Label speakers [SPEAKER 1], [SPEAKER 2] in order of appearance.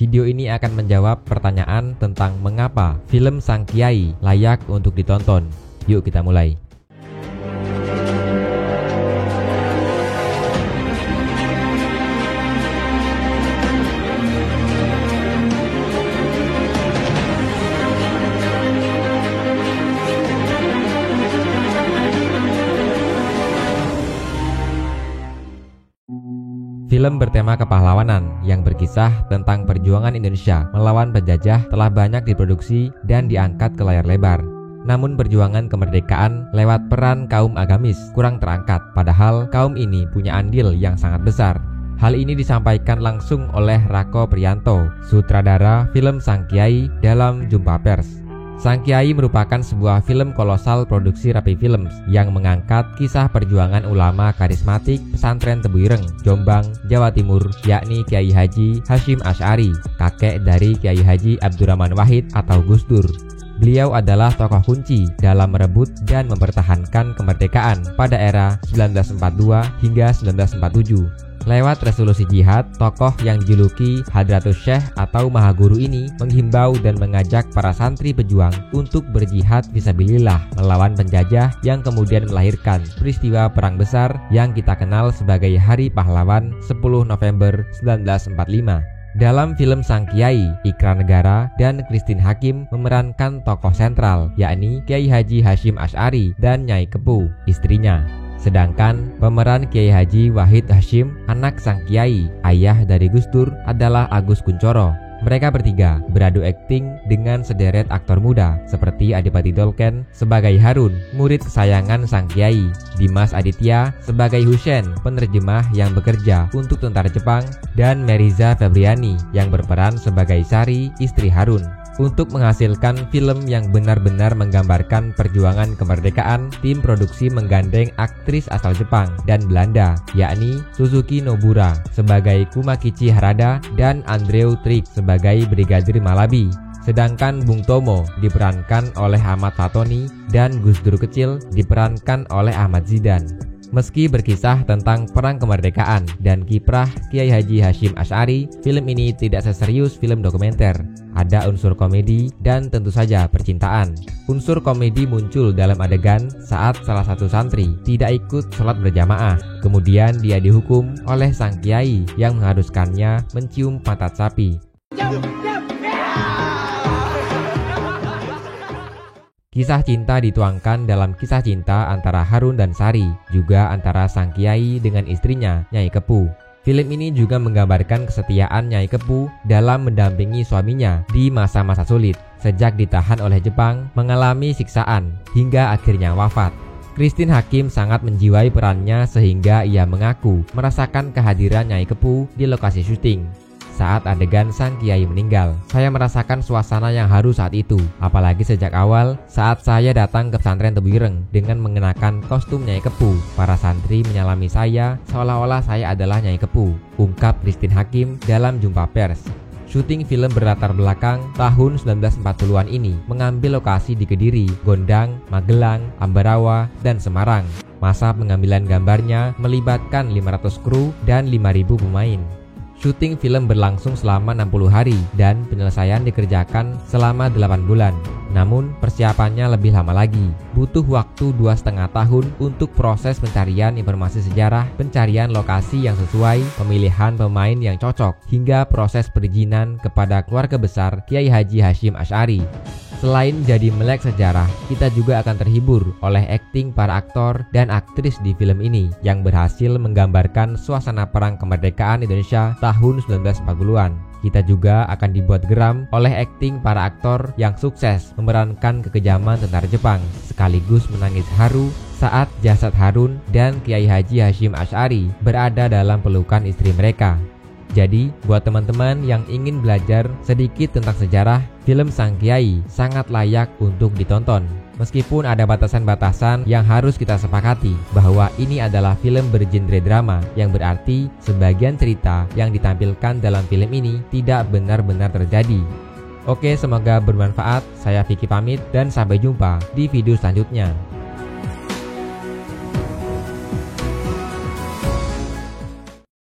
[SPEAKER 1] Video ini akan menjawab pertanyaan tentang mengapa film Sang Kiai layak untuk ditonton. Yuk kita mulai. Film bertema kepahlawanan yang berkisah tentang perjuangan Indonesia melawan penjajah telah banyak diproduksi dan diangkat ke layar lebar. Namun perjuangan kemerdekaan lewat peran kaum agamis kurang terangkat, padahal kaum ini punya andil yang sangat besar. Hal ini disampaikan langsung oleh Rako Priyanto, sutradara film Sang Kiai dalam jumpa pers. Sang Kiai merupakan sebuah film kolosal produksi Rapi Films yang mengangkat kisah perjuangan ulama karismatik pesantren Tebu Ireng, Jombang, Jawa Timur, yakni Kiai Haji Hasyim Asy'ari, kakek dari Kiai Haji Abdurrahman Wahid atau Gus Dur. Beliau adalah tokoh kunci dalam merebut dan mempertahankan kemerdekaan pada era 1942 hingga 1947. Lewat resolusi jihad, tokoh yang dijuluki Hadratus Syekh atau Maha Guru ini menghimbau dan mengajak para santri pejuang untuk berjihad fisabilillah melawan penjajah yang kemudian melahirkan peristiwa perang besar yang kita kenal sebagai Hari Pahlawan 10 November 1945. Dalam film Sang Kiai, Ikrar Negara dan Christine Hakim memerankan tokoh sentral, yakni Kiai Haji Hasyim Asy'ari dan Nyai Kepu, istrinya. Sedangkan pemeran Kiai Haji Wahid Hasyim, anak Sang Kiai, ayah dari Gus Dur, adalah Agus Kuncoro. Mereka bertiga beradu akting dengan sederet aktor muda seperti Adipati Dolken sebagai Harun, murid kesayangan Sang Kiai, Dimas Aditya sebagai Hussein, penerjemah yang bekerja untuk tentara Jepang, dan Meriza Febriani yang berperan sebagai Sari, istri Harun. Untuk menghasilkan film yang benar-benar menggambarkan perjuangan kemerdekaan, tim produksi menggandeng aktris asal Jepang dan Belanda, yakni Suzuki Nobura sebagai Kumakichi Harada dan Andrew Trigg sebagai Brigadir Malabi. Sedangkan Bung Tomo diperankan oleh Ahmad Fatoni dan Gus Dur kecil diperankan oleh Ahmad Zidan. Meski berkisah tentang perang kemerdekaan dan kiprah Kiai Haji Hasyim Asy'ari, film ini tidak seserius film dokumenter. Ada unsur komedi dan tentu saja percintaan. Unsur komedi muncul dalam adegan saat salah satu santri tidak ikut sholat berjamaah. Kemudian dia dihukum oleh Sang Kiai yang mengharuskannya mencium pantat sapi. Kisah cinta dituangkan dalam kisah cinta antara Harun dan Sari, juga antara Sang Kiai dengan istrinya, Nyai Kepu. Film ini juga menggambarkan kesetiaan Nyai Kepu dalam mendampingi suaminya di masa-masa sulit, sejak ditahan oleh Jepang, mengalami siksaan, hingga akhirnya wafat. Christine Hakim sangat menjiwai perannya sehingga ia mengaku merasakan kehadiran Nyai Kepu di lokasi syuting. Saat adegan Sang Kiai meninggal, saya merasakan suasana yang haru saat itu. Apalagi sejak awal, saat saya datang ke pesantren Tebu Ireng dengan mengenakan kostum Nyai Kepu, para santri menyalami saya seolah-olah saya adalah Nyai Kepu, ungkap Christine Hakim dalam jumpa pers. Syuting film berlatar belakang tahun 1940-an ini mengambil lokasi di Kediri, Gondang, Magelang, Ambarawa, dan Semarang. Masa pengambilan gambarnya melibatkan 500 kru dan 5.000 pemain. Syuting film berlangsung selama 60 hari dan penyelesaian dikerjakan selama 8 bulan. Namun persiapannya lebih lama lagi. Butuh waktu 2,5 tahun untuk proses pencarian informasi sejarah, pencarian lokasi yang sesuai, pemilihan pemain yang cocok, hingga proses perizinan kepada keluarga besar Kiai Haji Hasyim Asy'ari. Selain jadi melek sejarah, kita juga akan terhibur oleh akting para aktor dan aktris di film ini yang berhasil menggambarkan suasana perang kemerdekaan Indonesia tahun 1940-an. Kita juga akan dibuat geram oleh akting para aktor yang sukses memerankan kekejaman tentara Jepang, sekaligus menangis haru saat jasad Harun dan Kiai Haji Hasyim Asy'ari berada dalam pelukan istri mereka. Jadi, buat teman-teman yang ingin belajar sedikit tentang sejarah, film Sang Kiai sangat layak untuk ditonton. Meskipun ada batasan-batasan yang harus kita sepakati bahwa ini adalah film bergenre drama, yang berarti sebagian cerita yang ditampilkan dalam film ini tidak benar-benar terjadi. Oke, semoga bermanfaat. Saya Vicky pamit dan sampai jumpa di video selanjutnya.